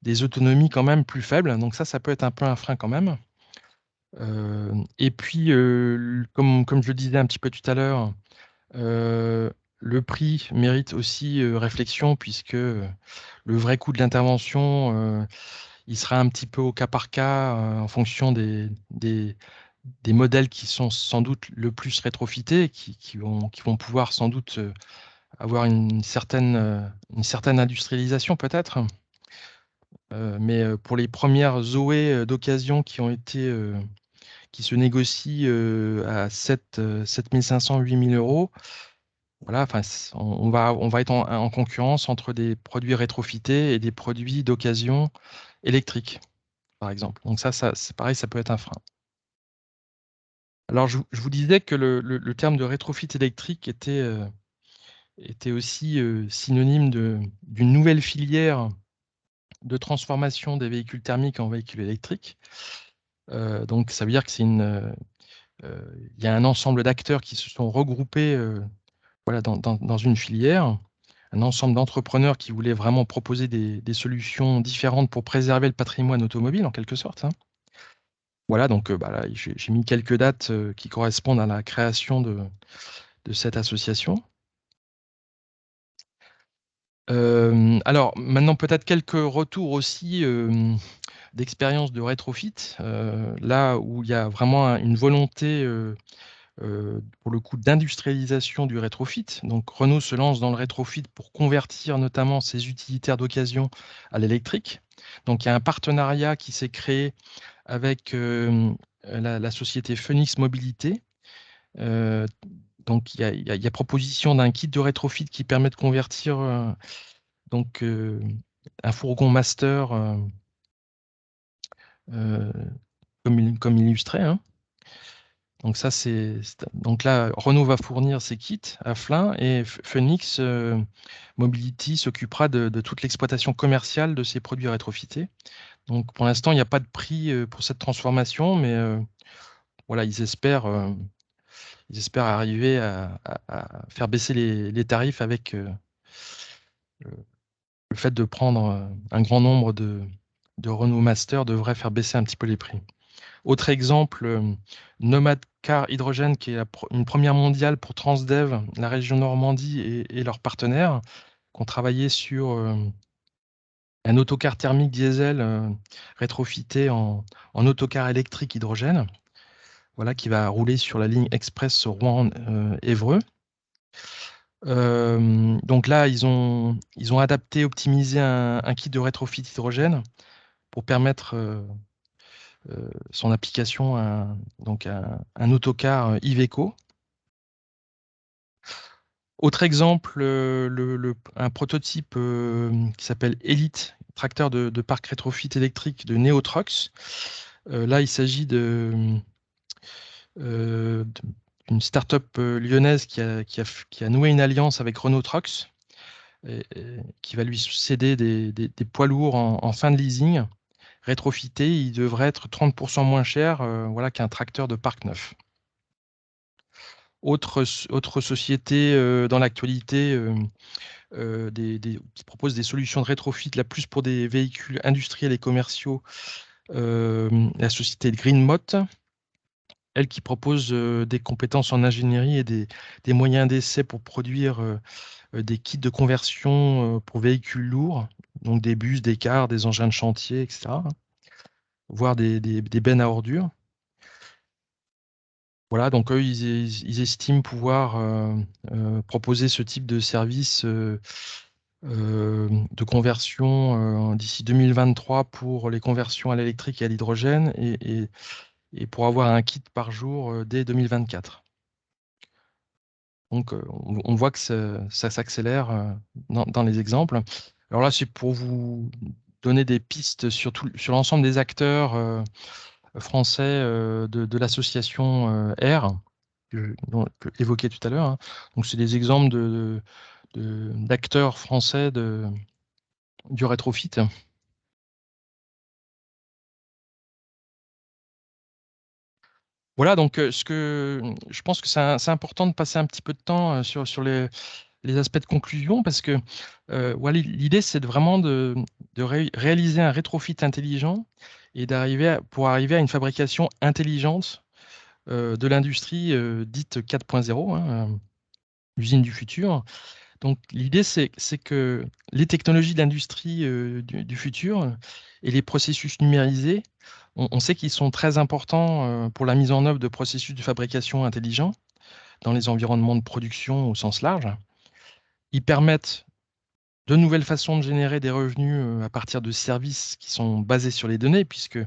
des autonomies quand même plus faibles, donc ça peut être un peu un frein quand même. Et puis, comme je le disais un petit peu tout à l'heure, le prix mérite aussi réflexion puisque le vrai coût de l'intervention, il sera un petit peu au cas par cas en fonction des modèles qui sont sans doute le plus rétrofités, qui vont pouvoir sans doute avoir une certaine industrialisation peut-être. Mais pour les premières Zoé d'occasion qui se négocient à 7 500, 8 000 euros. Voilà, enfin, on va être en concurrence entre des produits rétrofités et des produits d'occasion électriques, par exemple. Donc ça c'est pareil, ça peut être un frein. Alors, je vous disais que le terme de rétrofit électrique était aussi synonyme d'une nouvelle filière de transformation des véhicules thermiques en véhicules électriques. Donc, ça veut dire que il y a un ensemble d'acteurs qui se sont regroupés voilà, dans une filière, un ensemble d'entrepreneurs qui voulaient vraiment proposer des solutions différentes pour préserver le patrimoine automobile, en quelque sorte, hein. Voilà, donc bah, là, j'ai mis quelques dates qui correspondent à la création de cette association. Alors, maintenant, peut-être quelques retours aussi d'expérience de rétrofit, là où il y a vraiment une volonté pour le coup, d'industrialisation du rétrofit. Donc, Renault se lance dans le rétrofit pour convertir notamment ses utilitaires d'occasion à l'électrique. Donc, il y a un partenariat qui s'est créé avec la société Phoenix Mobilité. Donc, il y a proposition d'un kit de rétrofit qui permet de convertir donc, un fourgon master comme illustré, hein. Donc ça, donc là, Renault va fournir ses kits à Flins et Phoenix Mobility s'occupera de toute l'exploitation commerciale de ces produits rétrofités. Donc pour l'instant, il n'y a pas de prix pour cette transformation, mais voilà, ils espèrent arriver à faire baisser les tarifs avec le fait de prendre un grand nombre de Renault Master devrait faire baisser un petit peu les prix. Autre exemple, Nomad Car Hydrogène, qui est une première mondiale pour Transdev, la région Normandie et leurs partenaires, qui ont travaillé sur un autocar thermique diesel rétrofité en autocar électrique hydrogène, voilà, qui va rouler sur la ligne express Rouen-Évreux. Donc là, ils ont adapté, optimisé un kit de rétrofit hydrogène pour permettre son application à un autocar Iveco. Autre exemple, un prototype qui s'appelle Elite, tracteur de parc rétrofit électrique de Neotrucks. Là, il s'agit d'une start-up lyonnaise qui a noué une alliance avec Renault Trucks, qui va lui céder des poids lourds en fin de leasing. Rétrofité, il devrait être 30% moins cher voilà, qu'un tracteur de parc neuf. Autre société dans l'actualité qui propose des solutions de rétrofit, la plus pour des véhicules industriels et commerciaux, la société Greenmot, elle qui propose des compétences en ingénierie et des moyens d'essai pour produire des kits de conversion pour véhicules lourds, donc des bus, des cars, des engins de chantier, etc., voire des bennes à ordures. Voilà, donc eux, ils estiment pouvoir proposer ce type de service de conversion d'ici 2023 pour les conversions à l'électrique et à l'hydrogène et pour avoir un kit par jour dès 2024. Donc, on voit que ça s'accélère dans les exemples. Alors là, c'est pour vous donner des pistes sur l'ensemble des acteurs français de l'association R, que évoqué tout à l'heure, hein. Donc, c'est des exemples d'acteurs français du rétrofit. Voilà, donc je pense que c'est important de passer un petit peu de temps sur les aspects de conclusion parce que voilà, l'idée, c'est vraiment de réaliser un rétrofit intelligent et pour arriver à une fabrication intelligente de l'industrie dite 4.0, hein, l'usine du futur. Donc l'idée, c'est que les technologies de l'industrie du futur et les processus numérisés, on sait qu'ils sont très importants pour la mise en œuvre de processus de fabrication intelligents dans les environnements de production au sens large. Ils permettent de nouvelles façons de générer des revenus à partir de services qui sont basés sur les données, puisque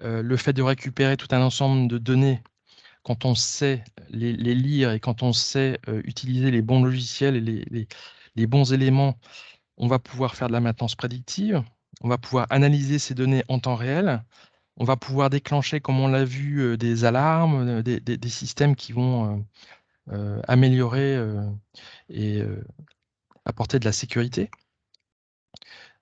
le fait de récupérer tout un ensemble de données, quand on sait les lire et quand on sait utiliser les bons logiciels et les bons éléments, on va pouvoir faire de la maintenance prédictive, on va pouvoir analyser ces données en temps réel, on va pouvoir déclencher, comme on l'a vu, des alarmes, des systèmes qui vont améliorer et apporter de la sécurité.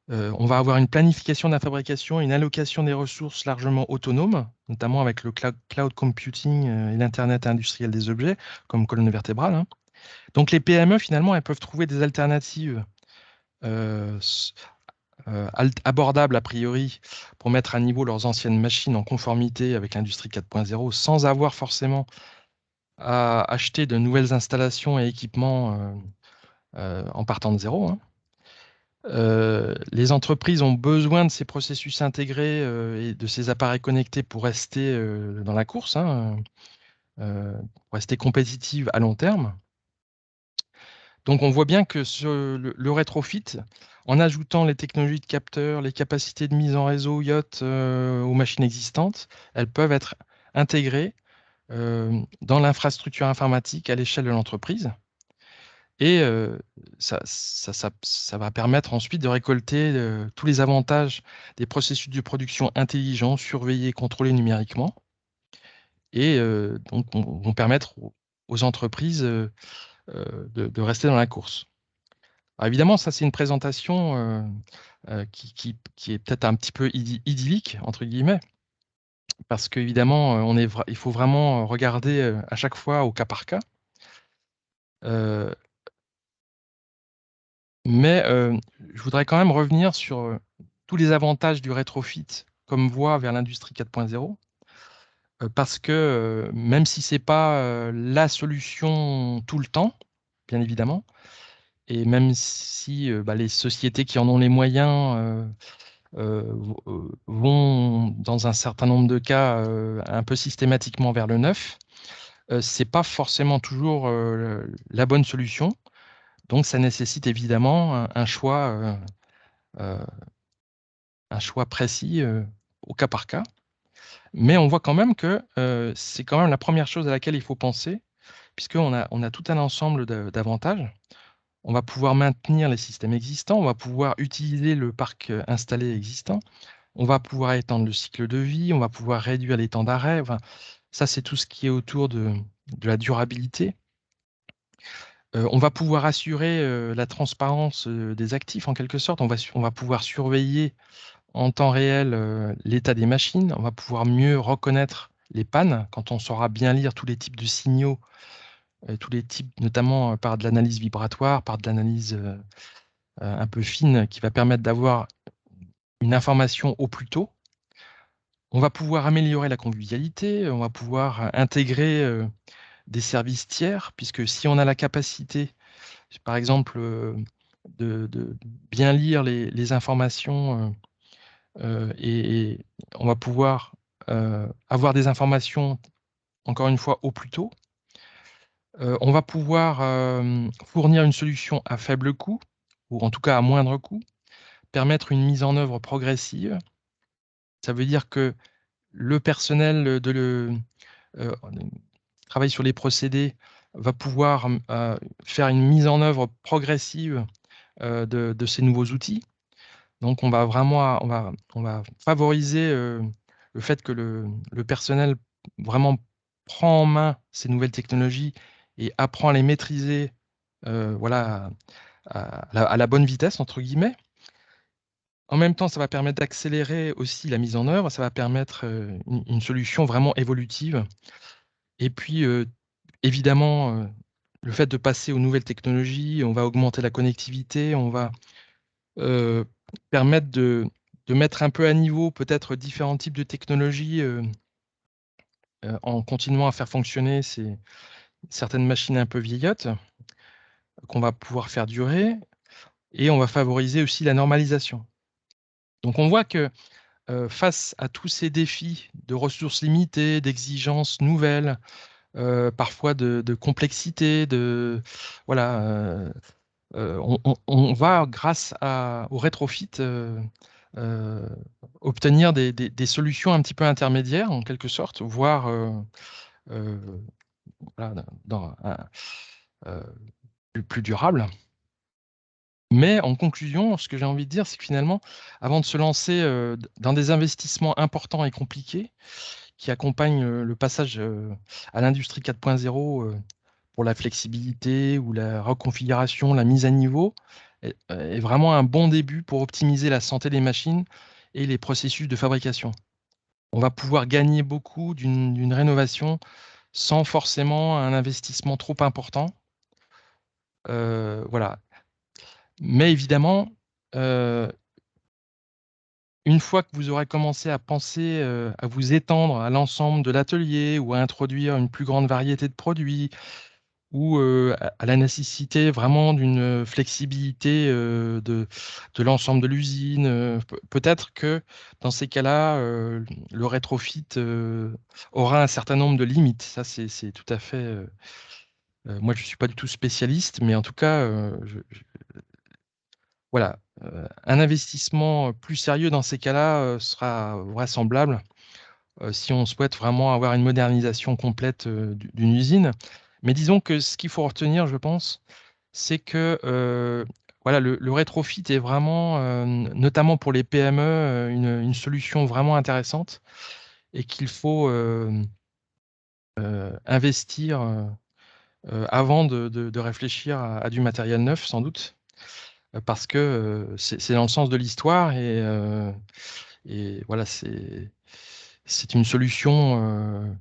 On va avoir une planification de la fabrication et une allocation des ressources largement autonome, notamment avec le cloud computing et l'Internet industriel des objets, comme colonne vertébrale, hein. Donc les PME, finalement, elles peuvent trouver des alternatives abordables a priori pour mettre à niveau leurs anciennes machines en conformité avec l'industrie 4.0 sans avoir forcément à acheter de nouvelles installations et équipements en partant de zéro, hein. Les entreprises ont besoin de ces processus intégrés et de ces appareils connectés pour rester dans la course, hein. pour rester compétitive à long terme. Donc on voit bien que le rétrofit, en ajoutant les technologies de capteurs, les capacités de mise en réseau IoT aux machines existantes, elles peuvent être intégrées dans l'infrastructure informatique à l'échelle de l'entreprise. Et ça va permettre ensuite de récolter tous les avantages des processus de production intelligents, surveillés, contrôlés numériquement, et donc vont permettre aux entreprises de rester dans la course. Alors évidemment, ça c'est une présentation qui est peut-être un petit peu idyllique, entre guillemets, parce qu'évidemment, il faut vraiment regarder à chaque fois au cas par cas. Mais je voudrais quand même revenir sur tous les avantages du rétrofit comme voie vers l'industrie 4.0, parce que même si ce n'est pas la solution tout le temps, bien évidemment, et même si les sociétés qui en ont les moyens vont, dans un certain nombre de cas, un peu systématiquement vers le neuf, ce n'est pas forcément toujours la bonne solution. Donc ça nécessite évidemment euh, un choix précis au cas par cas. Mais on voit quand même que c'est quand même la première chose à laquelle il faut penser, puisqu'on a tout un ensemble d'avantages. On va pouvoir maintenir les systèmes existants, on va pouvoir utiliser le parc installé existant, on va pouvoir étendre le cycle de vie, on va pouvoir réduire les temps d'arrêt. Enfin, ça, c'est tout ce qui est autour de la durabilité. On va pouvoir assurer la transparence des actifs, en quelque sorte. On va pouvoir surveiller en temps réel l'état des machines. On va pouvoir mieux reconnaître les pannes quand on saura bien lire tous les types de signaux, tous les types, notamment par de l'analyse vibratoire, par de l'analyse un peu fine, qui va permettre d'avoir une information au plus tôt. On va pouvoir améliorer la convivialité, on va pouvoir intégrer des services tiers, puisque si on a la capacité, par exemple, de bien lire les informations et on va pouvoir avoir des informations, encore une fois, au plus tôt. On va pouvoir fournir une solution à faible coût, ou en tout cas à moindre coût, permettre une mise en œuvre progressive. Ça veut dire que le personnel qui travaille sur les procédés va pouvoir faire une mise en œuvre progressive de ces nouveaux outils. Donc, on va vraiment on va favoriser le fait que le personnel vraiment prend en main ces nouvelles technologies et apprend à les maîtriser voilà, à la bonne vitesse, entre guillemets. En même temps, ça va permettre d'accélérer aussi la mise en œuvre, ça va permettre une solution vraiment évolutive. Et puis, évidemment, le fait de passer aux nouvelles technologies, on va augmenter la connectivité, on va euh, permettre de mettre un peu à niveau peut-être différents types de technologies en continuant à faire fonctionner certaines machines un peu vieillottes qu'on va pouvoir faire durer, et on va favoriser aussi la normalisation. Donc on voit que face à tous ces défis de ressources limitées, d'exigences nouvelles, parfois de complexité, voilà, on va, grâce au rétrofit, euh, obtenir des solutions un petit peu intermédiaires, en quelque sorte, voire euh, voilà, euh, plus durables. Mais en conclusion, ce que j'ai envie de dire, c'est que finalement, avant de se lancer dans des investissements importants et compliqués qui accompagnent le passage à l'industrie 4.0 pour la flexibilité ou la reconfiguration, la mise à niveau, est vraiment un bon début pour optimiser la santé des machines et les processus de fabrication. On va pouvoir gagner beaucoup d'une rénovation sans forcément un investissement trop important. Voilà. Mais évidemment, une fois que vous aurez commencé à penser à vous étendre à l'ensemble de l'atelier ou à introduire une plus grande variété de produits, ou à la nécessité vraiment d'une flexibilité de l'ensemble de l'usine. Peut-être que dans ces cas-là, le rétrofit aura un certain nombre de limites. Ça, c'est tout à fait... moi, je ne suis pas du tout spécialiste, mais en tout cas, voilà, un investissement plus sérieux dans ces cas-là sera vraisemblable si on souhaite vraiment avoir une modernisation complète d'une usine. Mais disons que ce qu'il faut retenir, je pense, c'est que voilà, le rétrofit est vraiment, notamment pour les PME, une solution vraiment intéressante et qu'il faut investir avant de réfléchir à du matériel neuf, sans doute, parce que c'est dans le sens de l'histoire et voilà, c'est une solution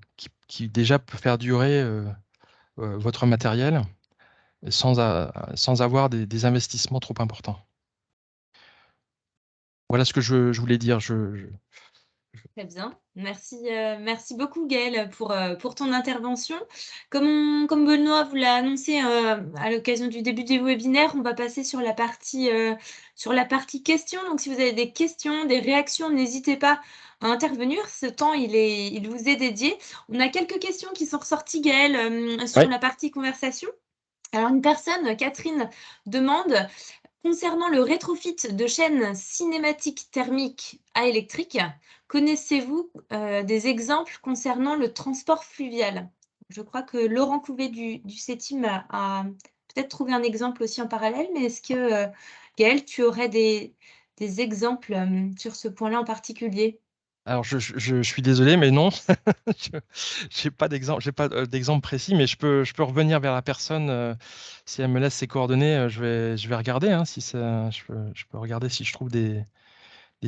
qui déjà peut faire durer votre matériel sans avoir des investissements trop importants. Voilà ce que je voulais dire. Très bien. Merci beaucoup Gaëlle pour ton intervention. Comme Benoît vous l'a annoncé à l'occasion du début du webinaire, on va passer sur la partie questions. Donc si vous avez des questions, des réactions, n'hésitez pas à intervenir. Ce temps, il vous est dédié. On a quelques questions qui sont ressorties, Gaëlle, sur Ouais. la partie conversation. Alors une personne, Catherine, demande: concernant le rétrofit de chaînes cinématiques thermiques à électrique, connaissez-vous des exemples concernant le transport fluvial? Je crois que Laurent Couvet du CETIM a peut-être trouvé un exemple aussi en parallèle, mais est-ce que Gaëlle, tu aurais des exemples sur ce point-là en particulier? Alors, je suis désolé, mais non, j'ai pas d'exemple précis, mais je peux revenir vers la personne si elle me laisse ses coordonnées. Je vais regarder hein, si ça, je peux regarder si je trouve des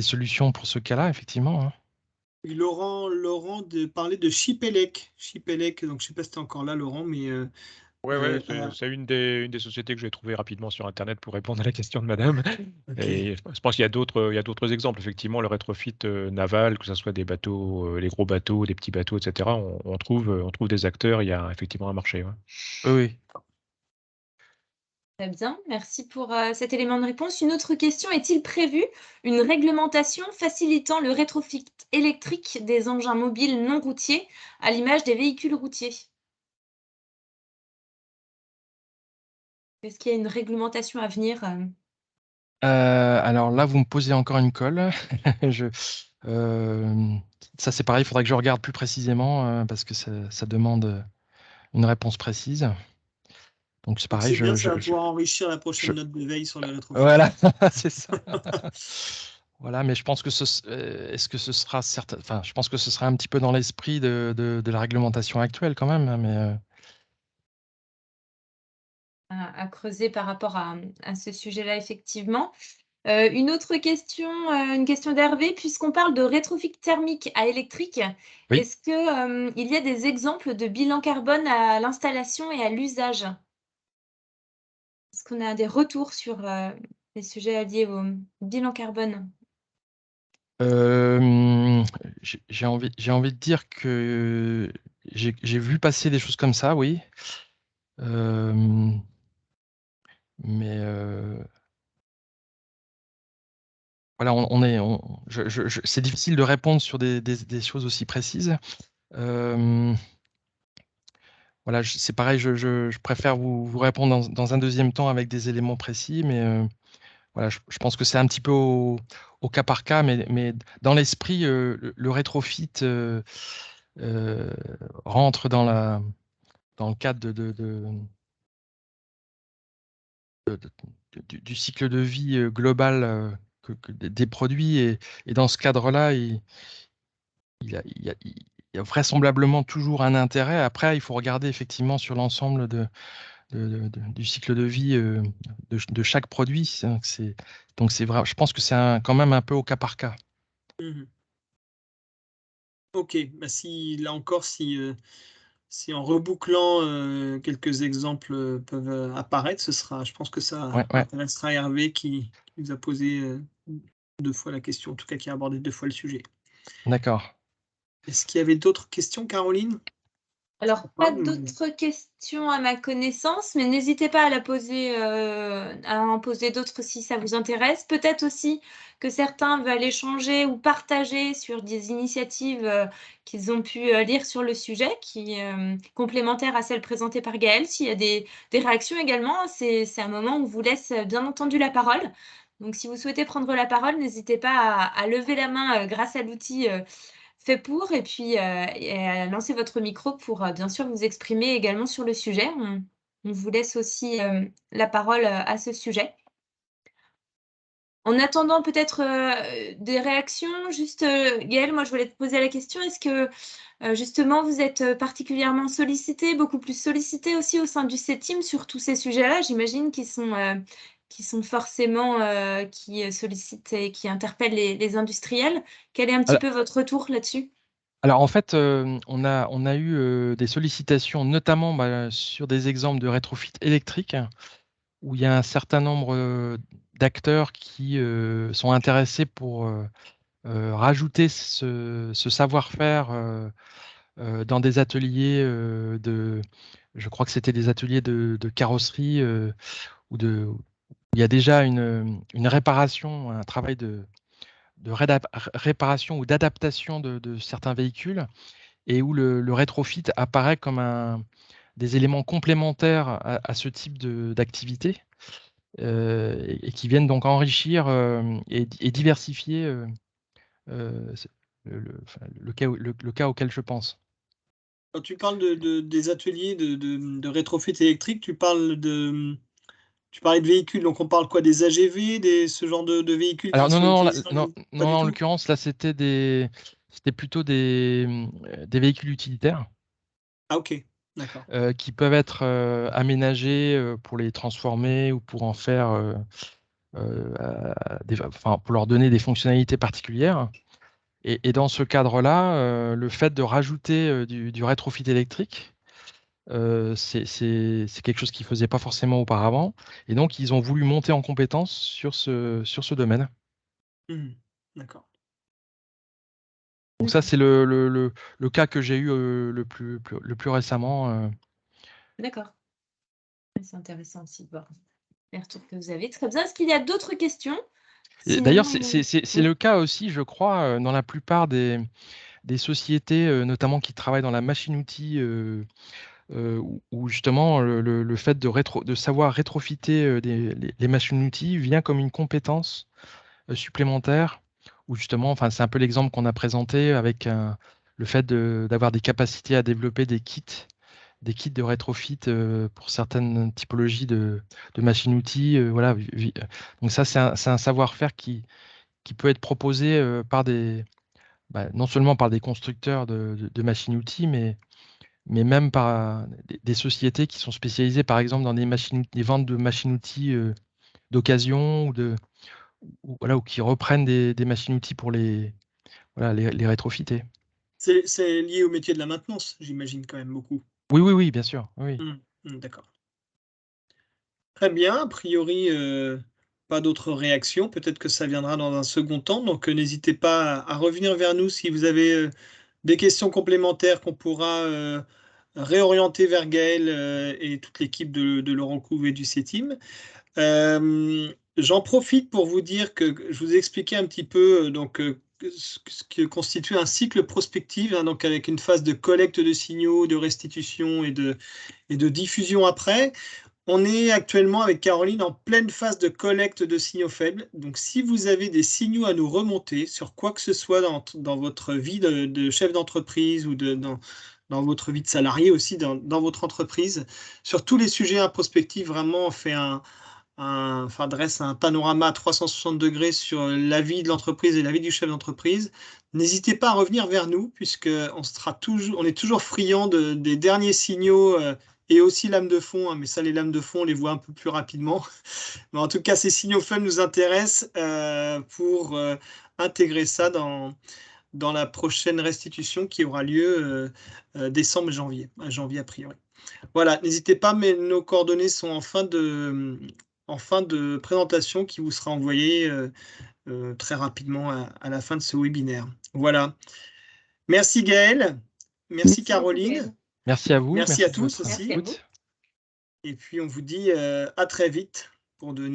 solutions pour ce cas-là, effectivement. Hein. Et Laurent parlait de Chipelec. Chipelec, donc je ne sais pas si tu es encore là, Laurent, mais Ouais, voilà. c'est une des sociétés que j'ai trouvées rapidement sur Internet pour répondre à la question de madame. Ok. Et je pense qu'il y a d'autres exemples. Effectivement, le rétrofit naval, que ce soit des bateaux, les gros bateaux, des petits bateaux, etc., on trouve des acteurs, il y a effectivement un marché. Ouais. Oui. Très bien, merci pour cet élément de réponse. Une autre question: est-il prévu une réglementation facilitant le rétrofit électrique des engins mobiles non routiers, à l'image des véhicules routiers? Est-ce qu'il y a une réglementation à venir? Alors là, vous me posez encore une colle. Je, ça, c'est pareil, il faudrait que je regarde plus précisément parce que ça demande une réponse précise. Donc c'est Donc pareil, c'est bien, ça va pouvoir enrichir la prochaine je- note de veille sur le rétrofit. voilà, c'est ça. Voilà, mais je pense que est-ce que ce sera certain, enfin, je pense que ce sera un petit peu dans l'esprit de la réglementation actuelle quand même, hein, mais À creuser par rapport à ce sujet-là, effectivement. Une autre question, une question d'Hervé: puisqu'on parle de rétrofit thermique à électrique, oui. est-ce que il y a des exemples de bilan carbone à l'installation et à l'usage? Est-ce qu'on a des retours sur les sujets liés au bilan carbone? Euh, j'ai envie de dire que j'ai vu passer des choses comme ça, oui. Euh, mais voilà, c'est difficile de répondre sur des choses aussi précises. Voilà, c'est pareil, je préfère vous répondre dans un deuxième temps avec des éléments précis, mais voilà, je pense que c'est un petit peu au cas par cas, mais dans l'esprit, le rétrofit euh, rentre dans le cadre du cycle de vie global des produits, et dans ce cadre-là, il y a vraisemblablement toujours un intérêt. Après, il faut regarder effectivement sur l'ensemble du cycle de vie de chaque produit. Donc c'est vrai. Je pense que c'est quand même un peu au cas par cas. Mhm. Ok, bah là encore, si en rebouclant quelques exemples peuvent apparaître, je pense que ça Ouais, ouais, intéressera Hervé qui nous a posé 2 fois la question, en tout cas qui a abordé 2 fois le sujet. d'accord. Est-ce qu'il y avait d'autres questions, Caroline? Alors, pas d'autres questions à ma connaissance, mais n'hésitez pas à en poser d'autres si ça vous intéresse. Peut-être aussi que certains veulent échanger ou partager sur des initiatives qu'ils ont pu lire sur le sujet, complémentaires à celles présentées par Gaëlle. S'il y a des réactions également, c'est un moment où on vous laisse bien entendu la parole. Donc, si vous souhaitez prendre la parole, n'hésitez pas à lever la main grâce à l'outil fait pour, et puis lancez votre micro pour bien sûr vous exprimer également sur le sujet. On vous laisse aussi la parole à ce sujet. En attendant peut-être des réactions, juste Gaëlle, moi je voulais te poser la question, est-ce que justement vous êtes particulièrement sollicité, beaucoup plus sollicité aussi au sein du CETIM sur tous ces sujets-là? J'imagine qu'ils sont forcément qui sollicitent et qui interpellent les industriels. Quel est un petit peu votre retour là-dessus? Alors en fait, on a eu des sollicitations, notamment sur des exemples de rétrofit électrique, où il y a un certain nombre d'acteurs qui sont intéressés pour rajouter ce savoir-faire dans des ateliers je crois que c'était des ateliers de carrosserie où il y a déjà une réparation, un travail de réparation ou d'adaptation de certains véhicules, et où le rétrofit apparaît comme des éléments complémentaires à ce type d'activité, et qui viennent donc enrichir et diversifier le cas auquel je pense. Quand tu parles des ateliers de rétrofit électrique, tu parlais de véhicules, donc on parle quoi, des AGV, ce genre de véhicules Alors non, qui sont non, pas non, du en tout? l'occurrence, là, c'était plutôt des véhicules utilitaires Ah ok, d'accord. qui peuvent être aménagés pour les transformer ou pour en faire, pour leur donner des fonctionnalités particulières. Et dans ce cadre-là, le fait de rajouter du rétrofit électrique, c'est quelque chose qu'ils ne faisaient pas forcément auparavant. Et donc, ils ont voulu monter en compétence sur ce domaine. Mmh. D'accord. Donc ça, c'est le cas que j'ai eu le plus récemment. D'accord. C'est intéressant aussi de voir les retours que vous avez. Très bien. Est-ce qu'il y a d'autres questions? D'ailleurs, Sinon, c'est le cas aussi, je crois, dans la plupart des sociétés, notamment qui travaillent dans la machine-outil, où justement le fait de savoir rétrofiter les machines-outils vient comme une compétence supplémentaire, où justement, enfin, c'est un peu l'exemple qu'on a présenté avec le fait d'avoir des capacités à développer des kits de rétrofit pour certaines typologies de machines-outils. Voilà. Donc ça, c'est un savoir-faire qui peut être proposé non seulement par des constructeurs de machines-outils, mais même par des sociétés qui sont spécialisées, par exemple, dans des ventes de machines-outils d'occasion ou qui reprennent des machines-outils pour les rétrofiter. C'est lié au métier de la maintenance, j'imagine quand même beaucoup. Oui, bien sûr. Oui. D'accord. Très bien, a priori, pas d'autres réactions. Peut-être que ça viendra dans un second temps, donc n'hésitez pas à revenir vers nous si vous avez des questions complémentaires qu'on pourra réorienter vers Gaël et toute l'équipe de Laurent Couve et du CETIM. J'en profite pour vous dire que je vous ai expliqué un petit peu ce que constitue un cycle prospectif, hein, donc avec une phase de collecte de signaux, de restitution et de diffusion après. On est actuellement avec Caroline en pleine phase de collecte de signaux faibles. Donc, si vous avez des signaux à nous remonter sur quoi que ce soit dans votre vie de chef d'entreprise ou dans votre vie de salarié aussi, dans votre entreprise, sur tous les sujets prospectifs, vraiment, on fait dresse un panorama à 360 degrés sur la vie de l'entreprise et la vie du chef d'entreprise. N'hésitez pas à revenir vers nous, puisque on est toujours friand des derniers signaux et aussi lames de fond, hein, mais ça, les lames de fond, on les voit un peu plus rapidement. Mais en tout cas, ces signaux faibles nous intéressent pour intégrer ça dans la prochaine restitution qui aura lieu décembre-janvier, janvier a priori. Voilà, n'hésitez pas, mais nos coordonnées sont en fin de présentation qui vous sera envoyée très rapidement à la fin de ce webinaire. Voilà. Merci Gaëlle, merci Caroline. Merci à vous. Merci à de tous votre aussi. Merci à vous. écoute. Et puis, on vous dit à très vite pour de